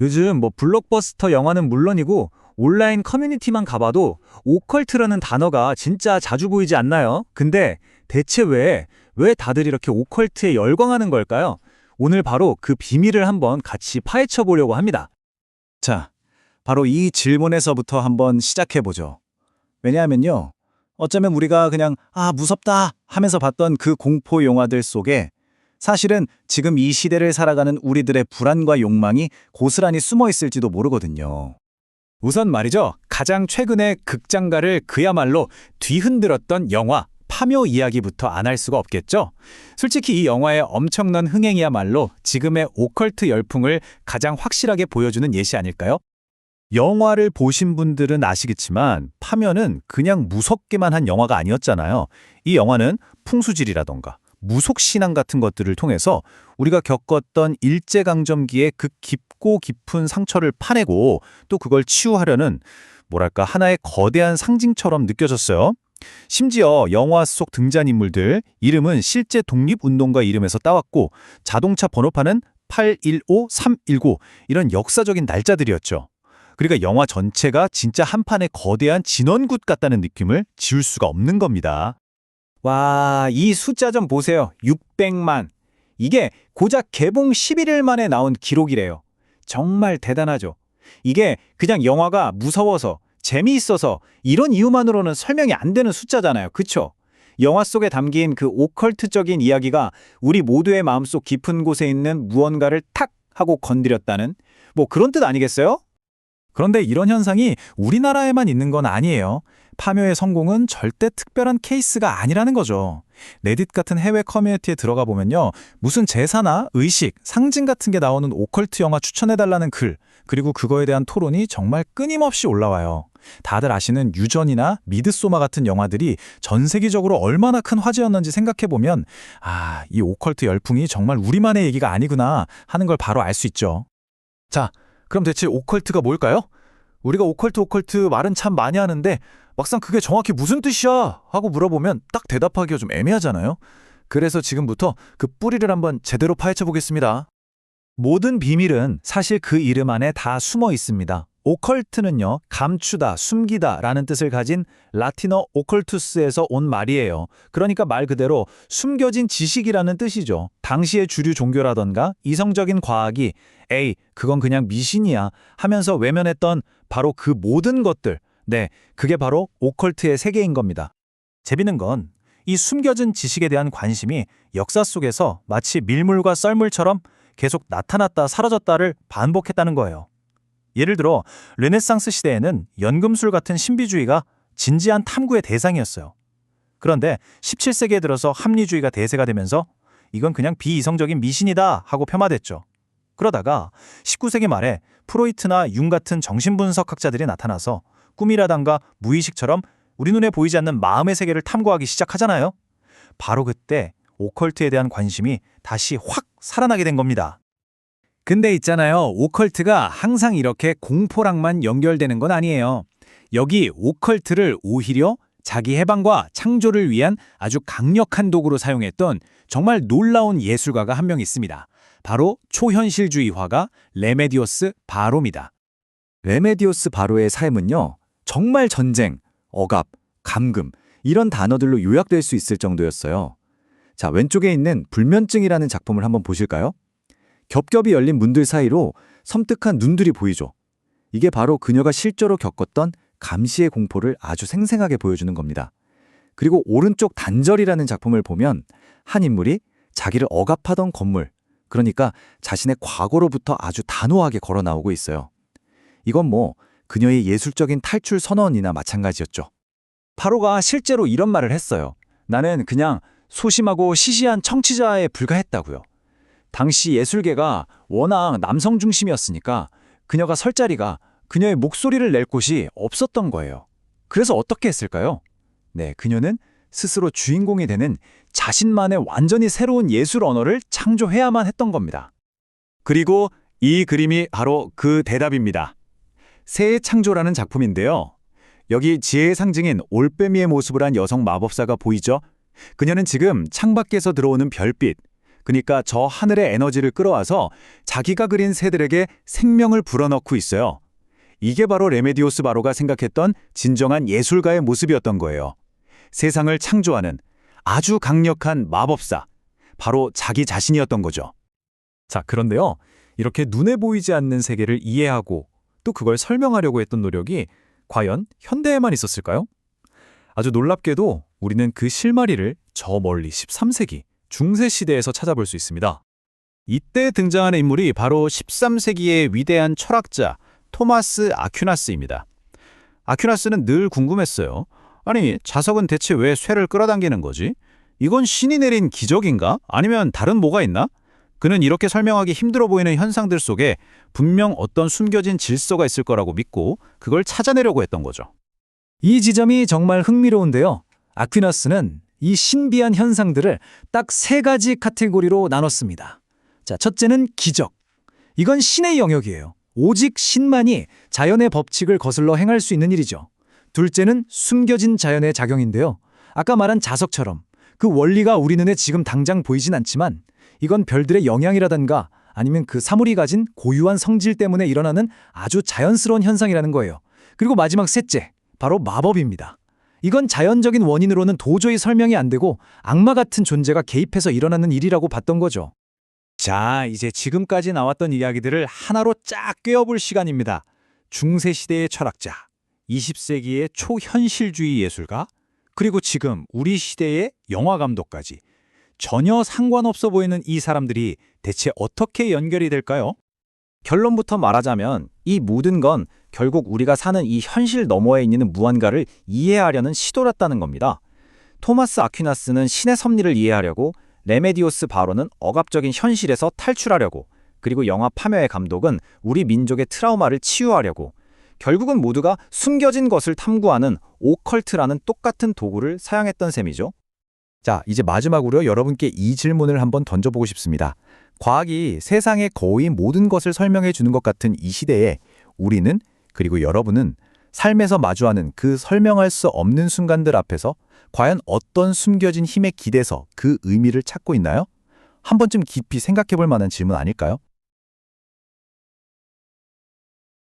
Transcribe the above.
요즘 뭐 블록버스터 영화는 물론이고 온라인 커뮤니티만 가봐도 오컬트라는 단어가 진짜 자주 보이지 않나요? 근데 대체 왜 다들 이렇게 오컬트에 열광하는 걸까요? 오늘 바로 그 비밀을 한번 같이 파헤쳐 보려고 합니다. 자, 바로 이 질문에서부터 한번 시작해 보죠. 왜냐하면요. 어쩌면 우리가 그냥 무섭다 하면서 봤던 그 공포 영화들 속에 사실은 지금 이 시대를 살아가는 우리들의 불안과 욕망이 고스란히 숨어 있을지도 모르거든요. 우선 말이죠. 가장 최근에 극장가를 그야말로 뒤흔들었던 영화 파묘 이야기부터 안 할 수가 없겠죠. 솔직히 이 영화의 엄청난 흥행이야말로 지금의 오컬트 열풍을 가장 확실하게 보여주는 예시 아닐까요? 영화를 보신 분들은 아시겠지만 파묘는 그냥 무섭기만 한 영화가 아니었잖아요. 이 영화는 풍수질이라던가 무속신앙 같은 것들을 통해서 우리가 겪었던 일제강점기의 그 깊고 깊은 상처를 파내고 또 그걸 치유하려는 뭐랄까 하나의 거대한 상징처럼 느껴졌어요. 심지어 영화 속 등장인물들 이름은 실제 독립운동가 이름에서 따왔고 자동차 번호판은 815319 이런 역사적인 날짜들이었죠. 그러니까 영화 전체가 진짜 한 판의 거대한 진원굿 같다는 느낌을 지울 수가 없는 겁니다. 와, 이 숫자 좀 보세요. 600만. 이게 고작 개봉 11일 만에 나온 기록이래요. 정말 대단하죠. 이게 그냥 영화가 무서워서, 재미있어서 이런 이유만으로는 설명이 안 되는 숫자잖아요. 그쵸? 영화 속에 담긴 그 오컬트적인 이야기가 우리 모두의 마음속 깊은 곳에 있는 무언가를 탁 하고 건드렸다는 뭐 그런 뜻 아니겠어요? 그런데 이런 현상이 우리나라에만 있는 건 아니에요. 파묘의 성공은 절대 특별한 케이스가 아니라는 거죠. 레딧 같은 해외 커뮤니티에 들어가 보면요. 무슨 제사나 의식, 상징 같은 게 나오는 오컬트 영화 추천해달라는 글, 그리고 그거에 대한 토론이 정말 끊임없이 올라와요. 다들 아시는 유전이나 미드소마 같은 영화들이 전 세계적으로 얼마나 큰 화제였는지 생각해보면 이 오컬트 열풍이 정말 우리만의 얘기가 아니구나 하는 걸 바로 알 수 있죠. 자, 그럼 대체 오컬트가 뭘까요? 우리가 오컬트 말은 참 많이 하는데 막상 그게 정확히 무슨 뜻이야? 하고 물어보면 딱 대답하기가 좀 애매하잖아요. 그래서 지금부터 그 뿌리를 한번 제대로 파헤쳐 보겠습니다. 모든 비밀은 사실 그 이름 안에 다 숨어 있습니다. 오컬트는요, 감추다, 숨기다 라는 뜻을 가진 라틴어 오컬투스에서 온 말이에요. 그러니까 말 그대로 숨겨진 지식이라는 뜻이죠. 당시의 주류 종교라던가 이성적인 과학이 에이, 그건 그냥 미신이야 하면서 외면했던 바로 그 모든 것들. 네, 그게 바로 오컬트의 세계인 겁니다. 재밌는 건 이 숨겨진 지식에 대한 관심이 역사 속에서 마치 밀물과 썰물처럼 계속 나타났다 사라졌다를 반복했다는 거예요. 예를 들어 르네상스 시대에는 연금술 같은 신비주의가 진지한 탐구의 대상이었어요. 그런데 17세기에 들어서 합리주의가 대세가 되면서 이건 그냥 비이성적인 미신이다 하고 폄하됐죠. 그러다가 19세기 말에 프로이트나 융 같은 정신분석학자들이 나타나서 꿈이라던가 무의식처럼 우리 눈에 보이지 않는 마음의 세계를 탐구하기 시작하잖아요. 바로 그때 오컬트에 대한 관심이 다시 확 살아나게 된 겁니다. 근데 있잖아요. 오컬트가 항상 이렇게 공포랑만 연결되는 건 아니에요. 여기 오컬트를 오히려 자기 해방과 창조를 위한 아주 강력한 도구로 사용했던 정말 놀라운 예술가가 한 명 있습니다. 바로 초현실주의 화가 레메디오스 바로입니다. 레메디오스 바로의 삶은요, 정말 전쟁, 억압, 감금, 이런 단어들로 요약될 수 있을 정도였어요. 자, 왼쪽에 있는 불면증이라는 작품을 한번 보실까요? 겹겹이 열린 문들 사이로 섬뜩한 눈들이 보이죠. 이게 바로 그녀가 실제로 겪었던 감시의 공포를 아주 생생하게 보여주는 겁니다. 그리고 오른쪽 단절이라는 작품을 보면 한 인물이 자기를 억압하던 건물, 그러니까 자신의 과거로부터 아주 단호하게 걸어 나오고 있어요. 이건 그녀의 예술적인 탈출 선언이나 마찬가지였죠. 바로가 실제로 이런 말을 했어요. 나는 그냥 소심하고 시시한 청취자에 불과했다고요. 당시 예술계가 워낙 남성 중심이었으니까 그녀가 설 자리가 그녀의 목소리를 낼 곳이 없었던 거예요. 그래서 어떻게 했을까요? 네, 그녀는 스스로 주인공이 되는 자신만의 완전히 새로운 예술 언어를 창조해야만 했던 겁니다. 그리고 이 그림이 바로 그 대답입니다. 새의 창조라는 작품인데요. 여기 지혜의 상징인 올빼미의 모습을 한 여성 마법사가 보이죠? 그녀는 지금 창밖에서 들어오는 별빛, 그러니까 저 하늘의 에너지를 끌어와서 자기가 그린 새들에게 생명을 불어넣고 있어요. 이게 바로 레메디오스 바로가 생각했던 진정한 예술가의 모습이었던 거예요. 세상을 창조하는 아주 강력한 마법사, 바로 자기 자신이었던 거죠. 자, 그런데요. 이렇게 눈에 보이지 않는 세계를 이해하고 또 그걸 설명하려고 했던 노력이 과연 현대에만 있었을까요? 아주 놀랍게도 우리는 그 실마리를 저 멀리 13세기 중세 시대에서 찾아볼 수 있습니다. 이때 등장하는 인물이 바로 13세기의 위대한 철학자 토마스 아퀴나스입니다. 아퀴나스는 늘 궁금했어요. 아니, 자석은 대체 왜 쇠를 끌어당기는 거지? 이건 신이 내린 기적인가? 아니면 다른 뭐가 있나? 그는 이렇게 설명하기 힘들어 보이는 현상들 속에 분명 어떤 숨겨진 질서가 있을 거라고 믿고 그걸 찾아내려고 했던 거죠. 이 지점이 정말 흥미로운데요. 아퀴나스는 이 신비한 현상들을 딱 세 가지 카테고리로 나눴습니다. 자, 첫째는 기적. 이건 신의 영역이에요. 오직 신만이 자연의 법칙을 거슬러 행할 수 있는 일이죠. 둘째는 숨겨진 자연의 작용인데요. 아까 말한 자석처럼 그 원리가 우리 눈에 지금 당장 보이진 않지만 이건 별들의 영향이라든가 아니면 그 사물이 가진 고유한 성질 때문에 일어나는 아주 자연스러운 현상이라는 거예요. 그리고 마지막 셋째, 바로 마법입니다. 이건 자연적인 원인으로는 도저히 설명이 안 되고 악마 같은 존재가 개입해서 일어나는 일이라고 봤던 거죠. 자, 이제 지금까지 나왔던 이야기들을 하나로 쫙 꿰어볼 시간입니다. 중세시대의 철학자, 20세기의 초현실주의 예술가, 그리고 지금 우리 시대의 영화감독까지 전혀 상관없어 보이는 이 사람들이 대체 어떻게 연결이 될까요? 결론부터 말하자면 이 모든 건 결국 우리가 사는 이 현실 너머에 있는 무언가를 이해하려는 시도였다는 겁니다. 토마스 아퀴나스는 신의 섭리를 이해하려고, 레메디오스 바로는 억압적인 현실에서 탈출하려고, 그리고 영화 파묘의 감독은 우리 민족의 트라우마를 치유하려고, 결국은 모두가 숨겨진 것을 탐구하는 오컬트라는 똑같은 도구를 사용했던 셈이죠. 자, 이제 마지막으로 여러분께 이 질문을 한번 던져보고 싶습니다. 과학이 세상의 거의 모든 것을 설명해 주는 것 같은 이 시대에 우리는, 그리고 여러분은 삶에서 마주하는 그 설명할 수 없는 순간들 앞에서 과연 어떤 숨겨진 힘에 기대서 그 의미를 찾고 있나요? 한 번쯤 깊이 생각해 볼 만한 질문 아닐까요?